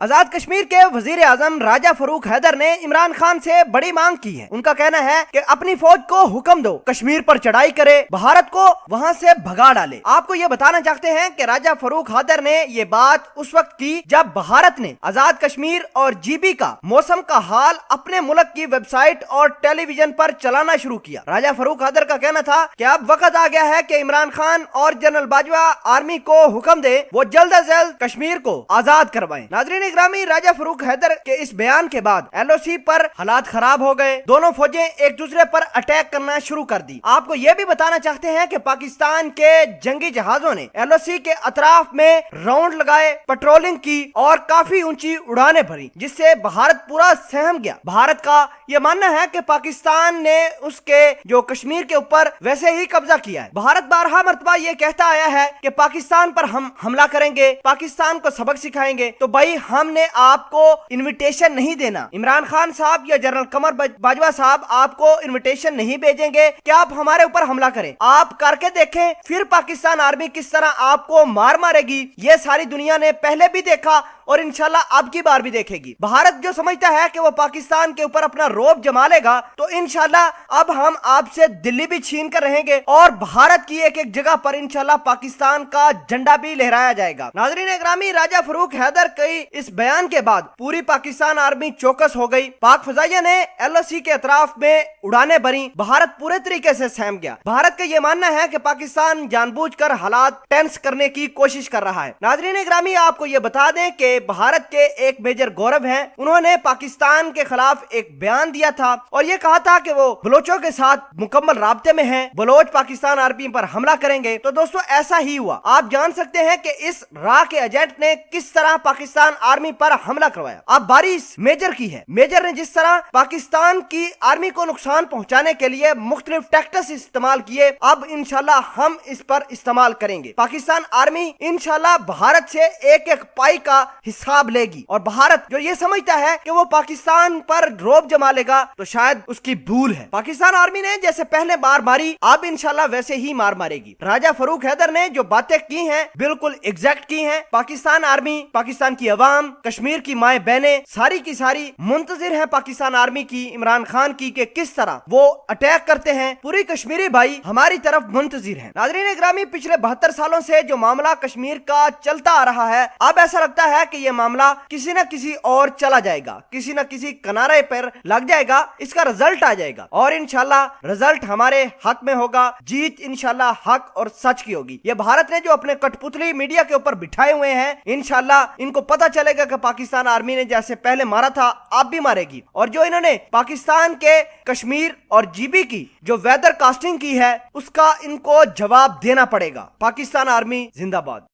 आजाद कश्मीर के वजीर आजम राजा फरूक हैदर ने इमरान खान से बड़ी मांग की है। उनका कहना है कि अपनी फौज को हुक्म दो, कश्मीर पर चढ़ाई करे, भारत को वहां से भगा डाले। आपको ये बताना चाहते हैं कि राजा फरूक हैदर ने ये बात उस वक्त की जब भारत ने आजाद कश्मीर और जीबी का मौसम का हाल अपने मुल्क की वेबसाइट और टेलीविजन पर चलाना शुरू किया। राजा फरूक हैदर का कहना था कि अब वक्त आ गया है कि इमरान खान और जनरल बाजवा आर्मी को हुक्म दे वो जल्द से जल्द कश्मीर को आजाद करवाएं। नाज़रीन ग्रामी, राजा फरूक हैदर के इस बयान के बाद एलओसी पर हालात खराब हो गए। दोनों फौजें एक दूसरे पर अटैक करना शुरू कर दी। आपको ये भी बताना चाहते हैं कि पाकिस्तान के जंगी जहाजों ने एलओसी के अतराफ में राउंड लगाए, पेट्रोलिंग की और काफी ऊंची उड़ानें भरी, जिससे भारत पूरा सहम गया। भारत का यह मानना है कि पाकिस्तान ने उसके जो कश्मीर के ऊपर वैसे ही कब्जा किया है। भारत बारहा मर्तबा ये कहता आया है कि पाकिस्तान पर हम हमला करेंगे, पाकिस्तान को सबक सिखाएंगे। तो भाई हमने आपको इनविटेशन नहीं देना। इमरान खान साहब या जनरल कमर बाजवा साहब आपको इनविटेशन नहीं भेजेंगे कि आप हमारे ऊपर हमला करें। आप करके देखें, फिर पाकिस्तान आर्मी किस तरह आपको मार मारेगी ये सारी दुनिया ने पहले भी देखा और इंशाल्लाह अब की बार भी देखेगी। भारत जो समझता है कि वो पाकिस्तान के ऊपर अपना रौब जमा लेगा, तो इंशाल्लाह अब हम आपसे दिल्ली भी छीन कर रहेंगे और भारत की एक एक जगह पर इंशाल्लाह पाकिस्तान का झंडा भी लहराया जाएगा। नाज़रीन ग्रामी, राजा फरूक हैदर के इस बयान के बाद पूरी पाकिस्तान आर्मी चौकस हो गई। पाक फजाइया ने एलओसी के अतराफ में उड़ाने भरी। भारत पूरे तरीके से सहम गया। भारत का ये मानना है कि पाकिस्तान जानबूझकर हालात टेंस करने की कोशिश कर रहा है। नाज़रीन ग्रामी, आपको ये बता दें कि भारत के एक मेजर गौरव हैं, उन्होंने पाकिस्तान के खिलाफ एक बयान दिया था और ये कहा था कि वो बलोचों के साथ मुकम्मल राब्ते में हैं, बलोच पाकिस्तान आर्मी पर हमला करेंगे। तो दोस्तों ऐसा ही हुआ। आप जान सकते हैं कि इस रा के एजेंट ने किस तरह पाकिस्तान आर्मी पर हमला करवाया। अब बारी मेजर की है। मेजर ने जिस तरह पाकिस्तान की आर्मी को नुकसान पहुंचाने के लिए मुख्तलिफ टैक्टिक्स इस्तेमाल किए, अब इंशाल्लाह हम इस पर इस्तेमाल करेंगे। पाकिस्तान आर्मी इंशाल्लाह भारत से एक एक पाई का हिसाब लेगी और भारत जो ये समझता है कि वो पाकिस्तान पर रौब जमा लेगा, तो शायद उसकी भूल है। पाकिस्तान आर्मी ने जैसे पहले मार मारी, अब इंशाल्लाह वैसे ही मार मारेगी। राजा फरूक हैदर ने जो बातें की हैं बिल्कुल एग्जैक्ट की हैं। पाकिस्तान आर्मी, पाकिस्तान की अवाम, कश्मीर की माए बहनें सारी की सारी मुंतजिर हैं पाकिस्तान आर्मी की, इमरान खान की कि किस तरह वो अटैक करते हैं। पूरी कश्मीरी भाई हमारी तरफ मुंतजिर हैं। नाज़रीन ग्रामी, पिछले 72 सालों से जो मामला कश्मीर का चलता आ रहा है, अब ऐसा लगता है कि ये मामला किसी न किसी और चला जाएगा, किसी न किसी किनारे पर लग जाएगा, इसका रिजल्ट आ जाएगा और इंशाल्लाह रिजल्ट हमारे हक में होगा। जीत इंशाल्लाह हक और सच की होगी। ये भारत ने जो अपने कठपुतली मीडिया के ऊपर बिठाए हुए हैं, इंशाल्लाह इनको पता चलेगा कि पाकिस्तान आर्मी ने जैसे पहले मारा था अब भी मारेगी। और जो इन्होंने पाकिस्तान के कश्मीर और जीबी की जो वेदर कास्टिंग की है, उसका इनको जवाब देना पड़ेगा। पाकिस्तान आर्मी जिंदाबाद।